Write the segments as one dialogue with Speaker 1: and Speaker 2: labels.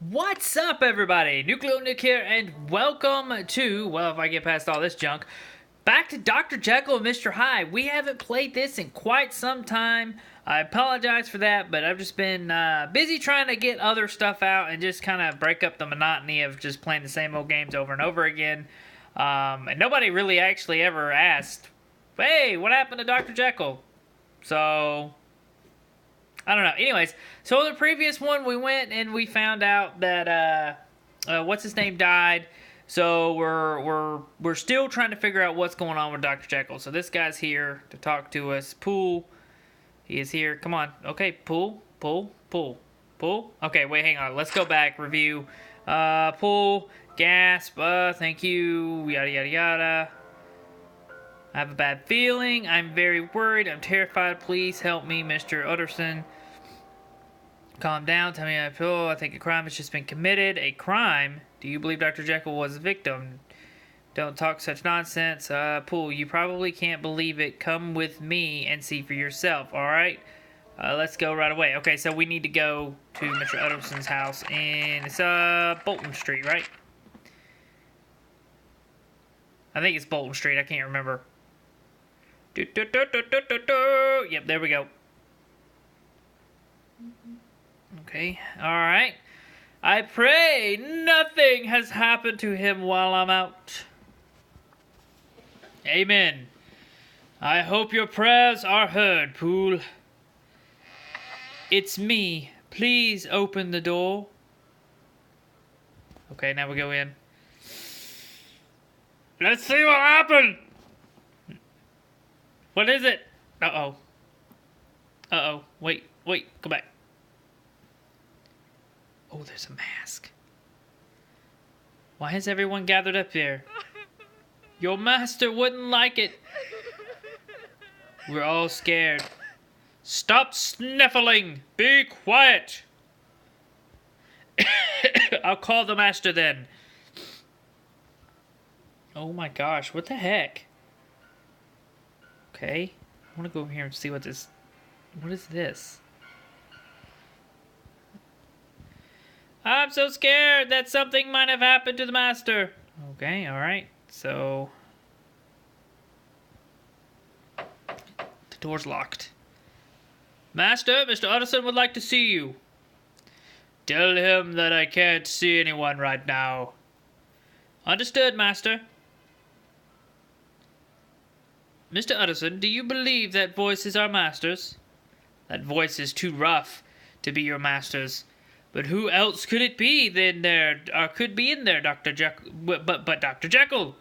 Speaker 1: What's up, everybody? Nucleo Nick here, and welcome to, well, if I get past all this junk, back to Dr. Jekyll and Mr. Hyde. We haven't played this in quite some time. I apologize for that, but I've just been busy trying to get other stuff out and just kind of break up the monotony of just playing the same old games over and over again. And nobody really actually ever asked, hey, what happened to Dr. Jekyll? So, I don't know. Anyways, so the previous one, we went and we found out that what's his name died. So we're still trying to figure out what's going on with Dr. Jekyll. So this guy's here to talk to us. Pool, he is here. Come on. Okay, Pool. Okay, wait, hang on. Let's go back. Review. Pool. Gasp. Thank you. Yada yada yada. I have a bad feeling. I'm very worried. I'm terrified. Please help me, Mr. Utterson. Calm down. Tell me how I feel. I think a crime has just been committed. A crime? Do you believe Dr. Jekyll was a victim? Don't talk such nonsense. Pool, you probably can't believe it. Come with me and see for yourself, alright? Let's go right away. Okay, so we need to go to Mr. Utterson's house. And it's Bolton Street, right? I think it's Bolton Street. I can't remember. Yep, there we go. Okay, alright. I pray nothing has happened to him while I'm out. Amen. I hope your prayers are heard, Pool. It's me. Please open the door. Okay, now we go in. Let's see what happened. What is it? Uh-oh. Uh-oh. Wait, go back. Oh, there's a mask. Why is everyone gathered up here? Your master wouldn't like it. We're all scared. Stop sniffling. Be quiet. I'll call the master then. Oh my gosh, what the heck? Okay, I want to go over here and see what is this? I'm so scared that something might have happened to the master. Okay, alright, so the door's locked. Master, Mr. Utterson would like to see you. Tell him that I can't see anyone right now. Understood, master. Mr. Utterson, do you believe that voice is our master's? That voice is too rough to be your master's. But who else could it be then there, or could be in there, Dr. Jekyll? But Dr. Jekyll.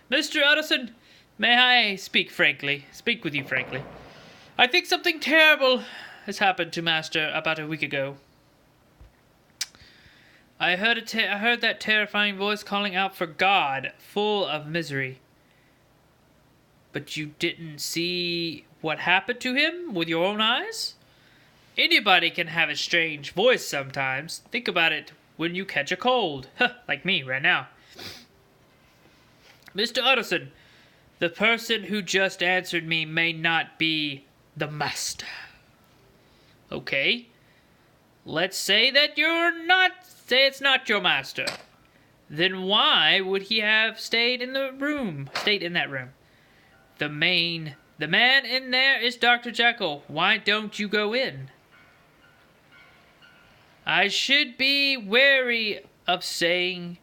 Speaker 1: Mr. Utterson, may I speak with you frankly? I think something terrible has happened to Master about a week ago. I heard that terrifying voice calling out for God, full of misery. But you didn't see what happened to him with your own eyes? Anybody can have a strange voice sometimes. Think about it when you catch a cold. Like me right now. Mr. Utterson, the person who just answered me may not be the master. Okay. Let's say that say it's not your master. Then why would he have stayed in that room? The man in there is Dr. Jekyll. Why don't you go in? I should be wary of saying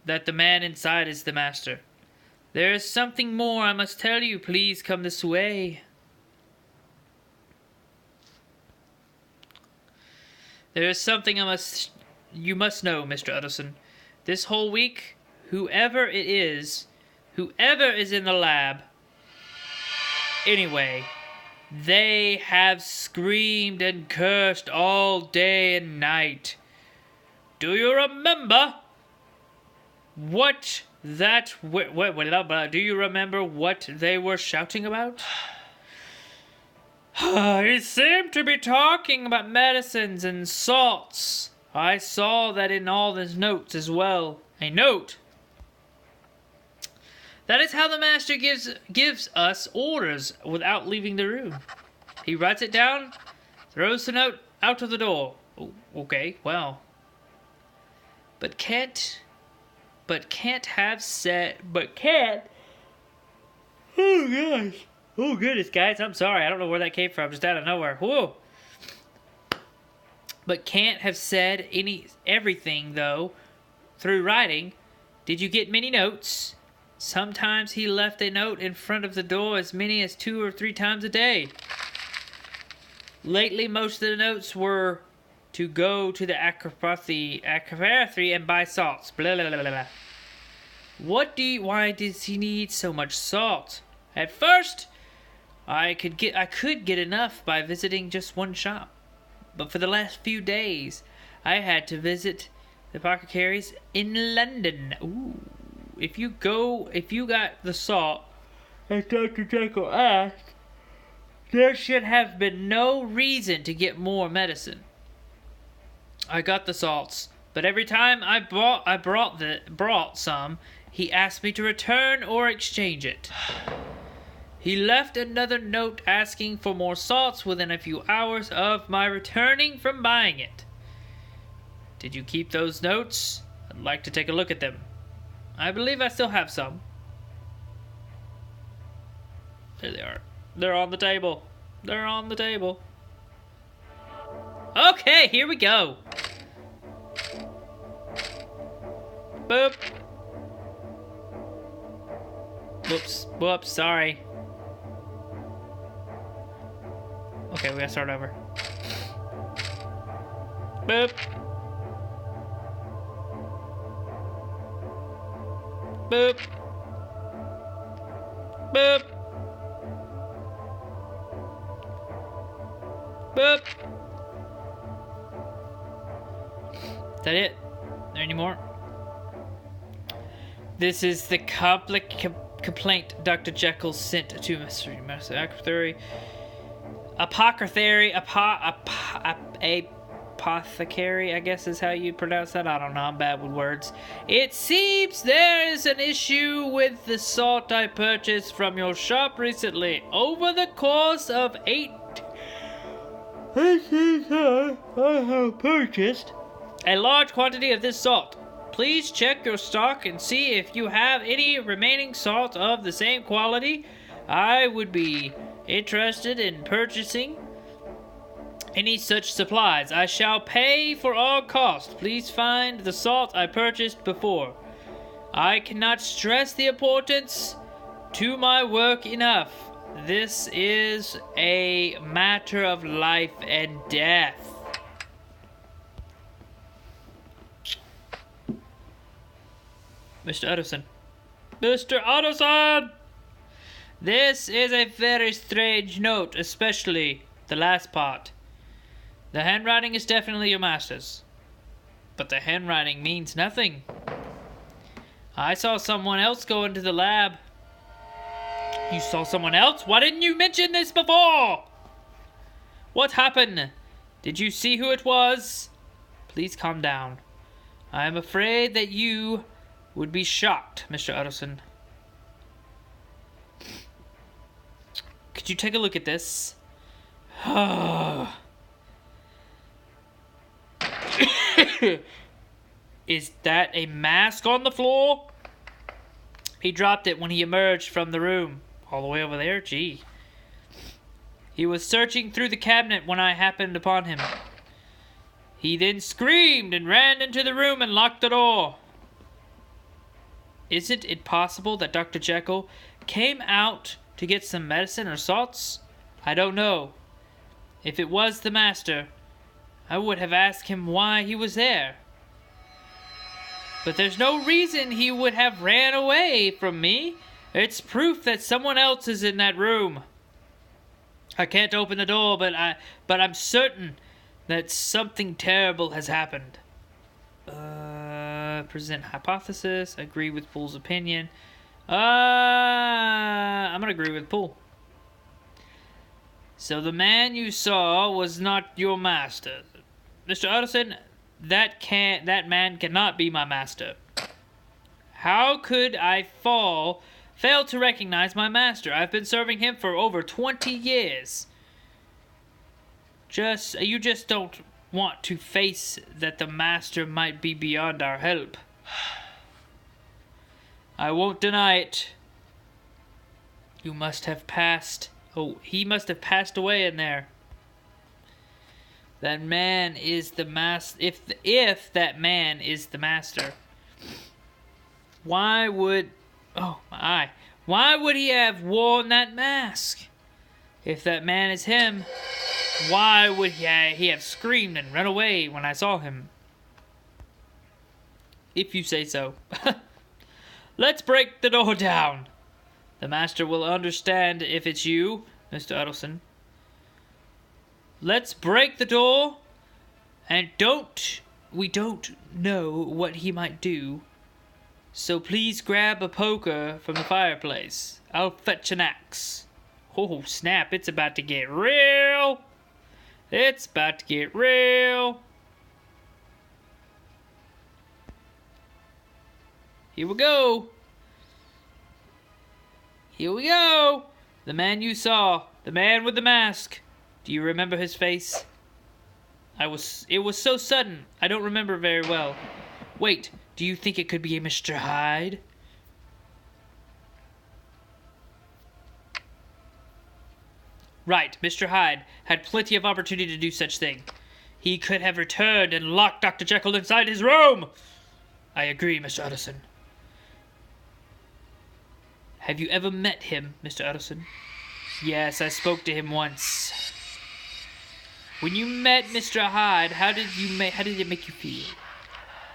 Speaker 1: that the man inside is the master. There is something more I must tell you. Please come this way. There is something you must know, Mr. Utterson. This whole week, whoever is in the lab, anyway, they have screamed and cursed all day and night. Do you remember do you remember what they were shouting about? He seemed to be talking about medicines and salts. I saw that in all his notes as well. A note? That is how the master gives us orders without leaving the room. He writes it down throws the note out of the door. Oh, okay, well. But can't have said, oh gosh. Oh goodness, guys, I'm sorry. I don't know where that came from, just out of nowhere. Whoa. But can't have said everything, though, through writing. Did you get many notes? Sometimes he left a note in front of the door as many as 2 or 3 times a day. Lately, most of the notes were to go to the apothecary and buy salts. Blah, blah, blah, blah. Why does he need so much salt? At first, I could get enough by visiting just one shop. But for the last few days, I had to visit the apothecaries in London. Ooh. If you got the salt, as Dr. Jekyll asked, there should have been no reason to get more medicine. I got the salts, but every time I brought some, he asked me to return or exchange it. He left another note asking for more salts within a few hours of my returning from buying it. Did you keep those notes? I'd like to take a look at them. I believe I still have some. There they are. They're on the table. They're on the table. Okay, here we go. Boop. Whoops, sorry. Okay, we gotta start over. Boop. Boop. Boop. Boop. Is that it? Is there any more? This is the complaint Dr. Jekyll sent to Mr. Apothecary, I guess is how you pronounce that. I don't know, I'm bad with words. It seems there is an issue with the salt I purchased from your shop recently. Over the course of 8 I have purchased a large quantity of this salt. Please check your stock and see if you have any remaining salt of the same quality. I would be interested in purchasing any such supplies. I shall pay for all costs. Please find the salt I purchased before. I cannot stress the importance to my work enough. This is a matter of life and death. Mr. Utterson. Mr. Utterson! This is a very strange note, especially the last part. The handwriting is definitely your master's. But the handwriting means nothing. I saw someone else go into the lab. You saw someone else? Why didn't you mention this before? What happened? Did you see who it was? Please calm down. I am afraid that you would be shocked, Mr. Utterson. Could you take a look at this? Is that a mask on the floor? He dropped it when he emerged from the room. All the way over there? Gee. He was searching through the cabinet when I happened upon him. He then screamed and ran into the room and locked the door. Isn't it possible that Dr. Jekyll came out to get some medicine or salts? I don't know. If it was the master, I would have asked him why he was there. But there's no reason he would have ran away from me. It's proof that someone else is in that room. I can't open the door, but I'm certain that something terrible has happened. Present hypothesis. Agree with Poole's opinion. I'm gonna agree with Poole. So the man you saw was not your master, Mr. Utterson. That man cannot be my master. How could I fail to recognize my master? I've been serving him for over 20 years. You just don't want to face that the master might be beyond our help. I won't deny it. You must have passed. Oh, he must have passed away in there. That man is the master. If that man is the master, why would... Oh, my eye. Why would he have worn that mask? If that man is him, why would he have screamed and run away when I saw him? If you say so. Let's break the door down. The master will understand if it's you, Mr. Utterson. Let's break the door, and we don't know what he might do. So please grab a poker from the fireplace. I'll fetch an axe. Oh, snap, it's about to get real. It's about to get real. Here we go. Here we go. The man you saw. The man with the mask. Do you remember his face? It was so sudden. I don't remember very well. Wait, do you think it could be a Mr. Hyde? Right, Mr. Hyde had plenty of opportunity to do such thing. He could have returned and locked Dr. Jekyll inside his room. I agree, Mr. Utterson. Have you ever met him, Mr. Utterson? Yes, I spoke to him once. When you met Mr. Hyde, how did it make you feel?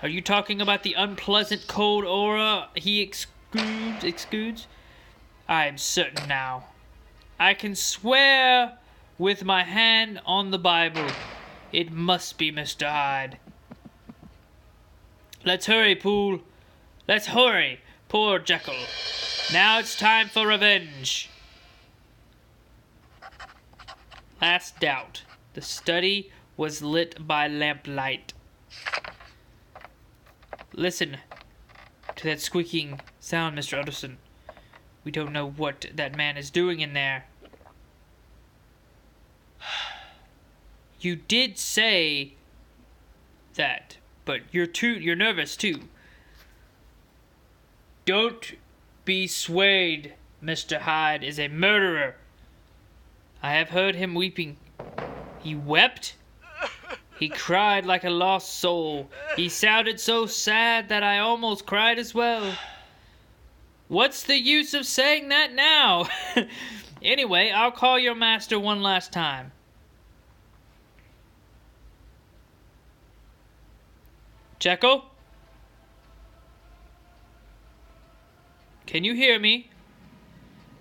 Speaker 1: Are you talking about the unpleasant cold aura he exudes? I am certain now. I can swear with my hand on the Bible. It must be Mr. Hyde. Let's hurry, Poole. Let's hurry, poor Jekyll. Now it's time for revenge. Last doubt. The study was lit by lamplight. Listen to that squeaking sound, Mr. Utterson. We don't know what that man is doing in there. You did say that, but you're nervous too. Don't be swayed. Mr. Hyde is a murderer. I have heard him weeping. He wept? He cried like a lost soul. He sounded so sad that I almost cried as well. What's the use of saying that now? Anyway, I'll call your master one last time. Jekyll? Can you hear me?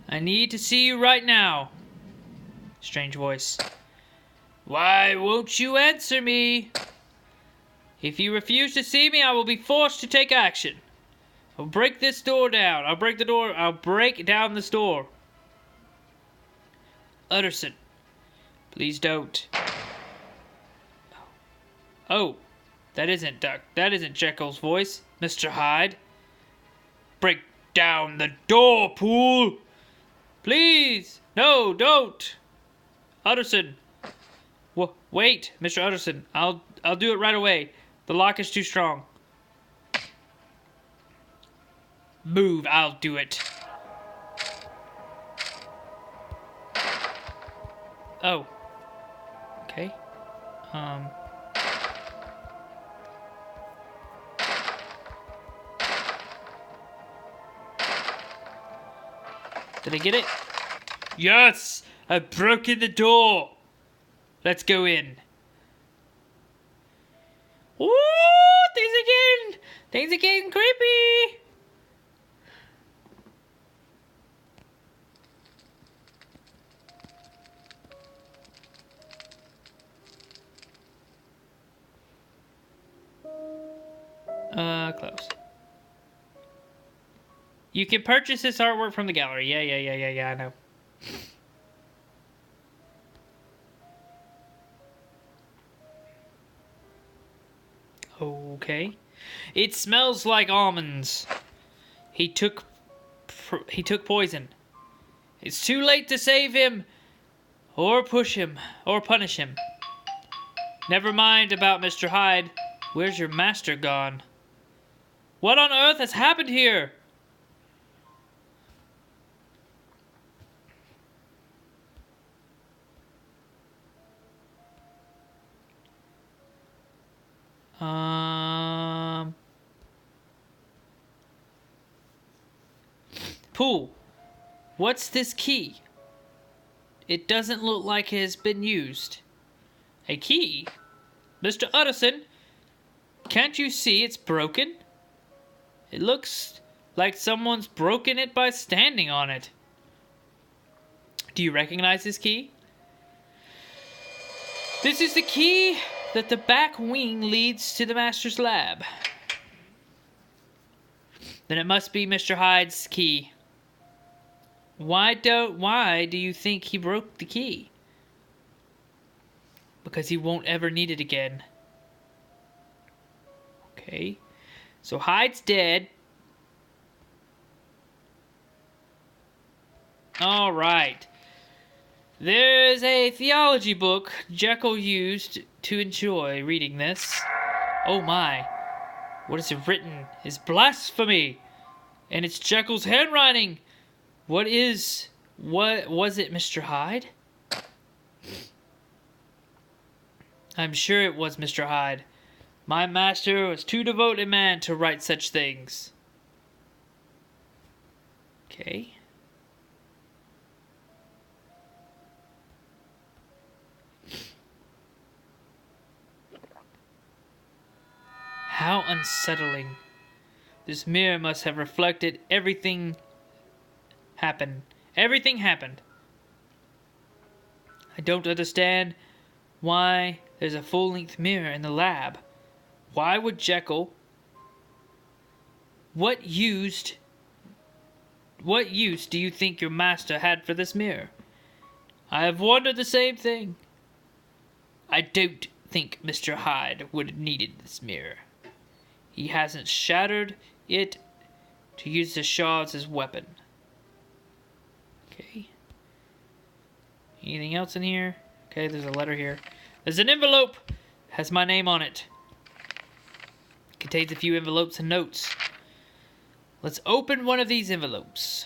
Speaker 1: I need to see you right now. Strange voice. Why won't you answer me? If you refuse to see me, I will be forced to take action. I'll break this door down. I'll break down this door. Utterson, please don't. Oh, that isn't Jekyll's voice, Mr. Hyde. Break down the door, Poole. Please, no, don't. Utterson. Wait, Mr. Utterson. I'll do it right away. The lock is too strong. Move, I'll do it. Oh. Okay. Did I get it? Yes! I've broken the door! Let's go in. Ooh! Things are getting creepy! Close. You can purchase this artwork from the gallery. Yeah, I know. Okay. It smells like almonds. He took poison. It's too late to save him or punish him. Never mind about Mr. Hyde. Where's your master gone? What on earth has happened here? Pool, what's this key? It doesn't look like it has been used. A key? Mr. Utterson, can't you see it's broken? It looks like someone's broken it by standing on it. Do you recognize this key? This is the key that the back wing leads to the master's lab. Then it must be Mr. Hyde's key. Why do you think he broke the key? Because he won't ever need it again. Okay. So Hyde's dead. Alright. There's a theology book Jekyll used to enjoy reading this. Oh my. What is it written? It's blasphemy. And it's Jekyll's handwriting. What was it, Mr. Hyde? I'm sure it was Mr. Hyde. My master was too devout a man to write such things. Okay. How unsettling. This mirror must have reflected everything happened. Everything happened. I don't understand why there's a full-length mirror in the lab. Why would Jekyll... What use do you think your master had for this mirror? I have wondered the same thing. I don't think Mr. Hyde would have needed this mirror. He hasn't shattered it to use the shards as weapon. Okay. Anything else in here? Okay, there's a letter here. There's an envelope! Has my name on it. Contains a few envelopes and notes. Let's open one of these envelopes.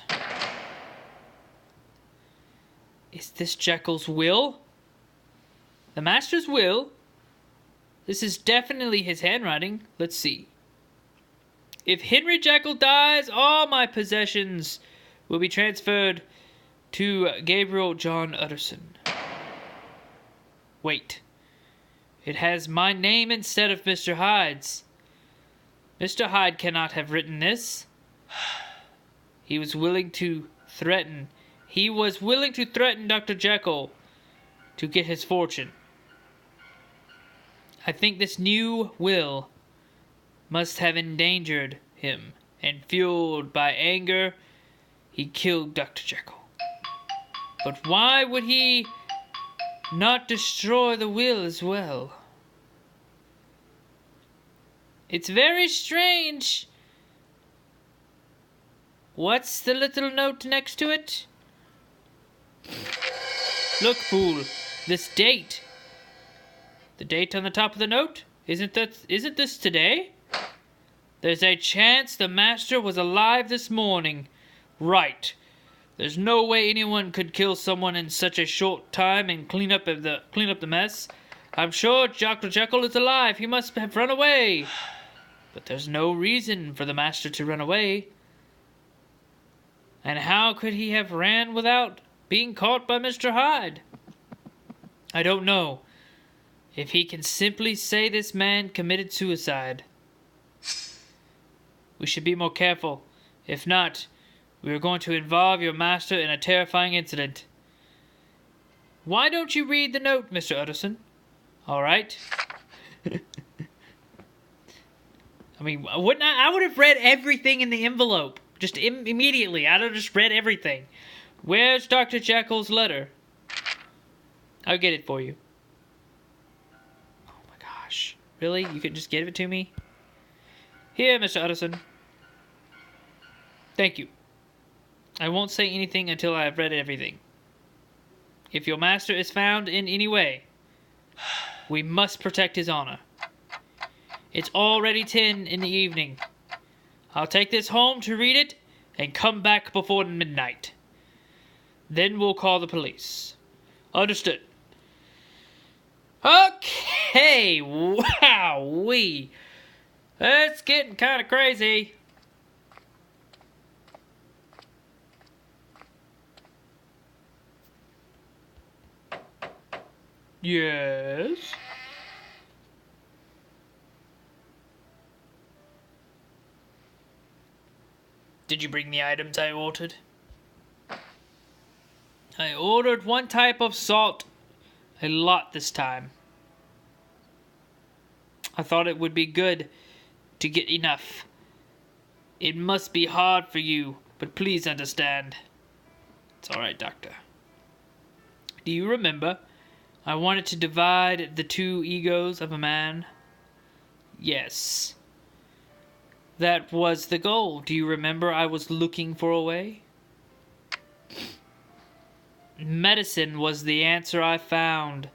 Speaker 1: Is this Jekyll's will? The master's will? This is definitely his handwriting. Let's see. If Henry Jekyll dies, all my possessions will be transferred to Gabriel John Utterson. Wait. It has my name instead of Mr. Hyde's. Mr. Hyde cannot have written this. He was willing to threaten Dr. Jekyll to get his fortune. I think this new will must have endangered him, and fueled by anger, he killed Dr. Jekyll. But why would he not destroy the will as well? It's very strange. What's the little note next to it? Look, Poole, this date. The date on the top of the note? Isn't this today? There's a chance the master was alive this morning. Right. There's no way anyone could kill someone in such a short time and clean up the mess. I'm sure Dr. Jekyll is alive. He must have run away. But there's no reason for the master to run away. And how could he have ran without being caught by Mr. Hyde? I don't know. If he can simply say this man committed suicide. We should be more careful. If not, we are going to involve your master in a terrifying incident. Why don't you read the note, Mr. Utterson? All right. I mean, I would have read everything in the envelope. Just immediately. I'd have just read everything. Where's Dr. Jekyll's letter? I'll get it for you. Oh my gosh. Really? You could just give it to me? Here, Mr. Utterson. Thank you. I won't say anything until I have read everything. If your master is found in any way, We must protect his honor. It's already 10 in the evening. I'll take this home to read it and come back before midnight. Then we'll call the police. Understood. Okay, wowee. It's getting kind of crazy. Yes? Did you bring the items I ordered? I ordered one type of salt, a lot this time. I thought it would be good to get enough. It must be hard for you, but please understand. It's alright, Doctor. Do you remember? I wanted to divide the two egos of a man. Yes. That was the goal. Do you remember I was looking for a way? Medicine was the answer I found.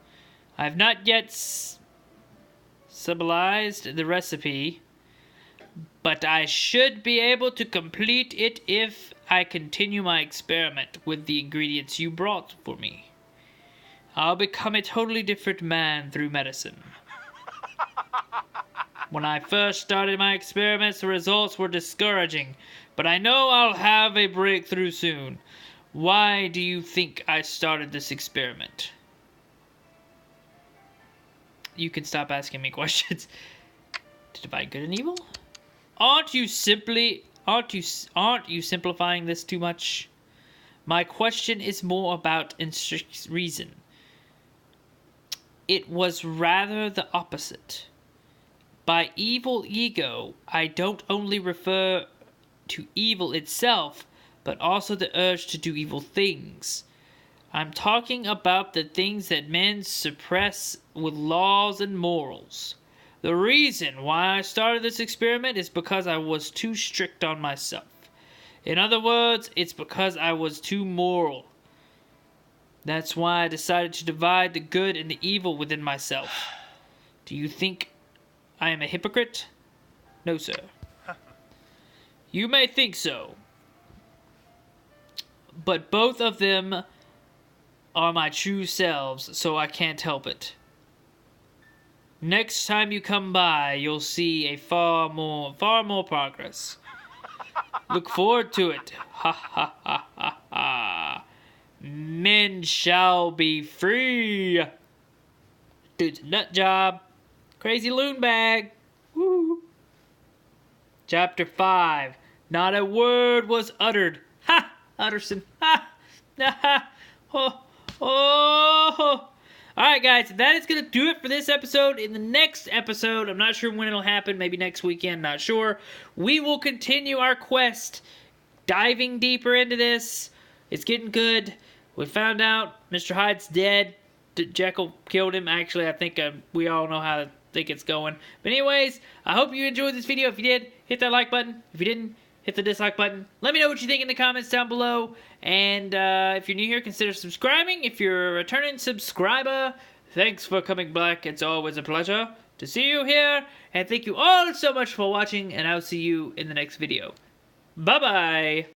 Speaker 1: I have not yet stabilized the recipe, but I should be able to complete it if I continue my experiment with the ingredients you brought for me. I'll become a totally different man through medicine. When I first started my experiments, the results were discouraging, but I know I'll have a breakthrough soon. Why do you think I started this experiment? You can stop asking me questions. To divide good and evil? Aren't you simplifying this too much? My question is more about reason. It was rather the opposite. By evil ego, I don't only refer to evil itself, but also the urge to do evil things. I'm talking about the things that men suppress with laws and morals. The reason why I started this experiment is because I was too strict on myself. In other words, it's because I was too moral. That's why I decided to divide the good and the evil within myself. Do you think I am a hypocrite? No, sir. You may think so. But both of them are my true selves, so I can't help it. Next time you come by, you'll see a far more progress. Look forward to it. Ha ha ha ha ha. Men shall be free. Dude's a nut job. Crazy loon bag. Woo. Chapter 5. Not a word was uttered. Ha! Utterson. Ha! Ha! Oh! Oh! Alright, guys, that is going to do it for this episode. In the next episode, I'm not sure when it'll happen, maybe next weekend, not sure. We will continue our quest, diving deeper into this. It's getting good. We found out Mr. Hyde's dead. Jekyll killed him. Actually, I think we all know how to think it's going. But anyways, I hope you enjoyed this video. If you did, hit that like button. If you didn't, hit the dislike button. Let me know what you think in the comments down below. And if you're new here, consider subscribing. If you're a returning subscriber, thanks for coming back. It's always a pleasure to see you here. And thank you all so much for watching. And I'll see you in the next video. Bye-bye.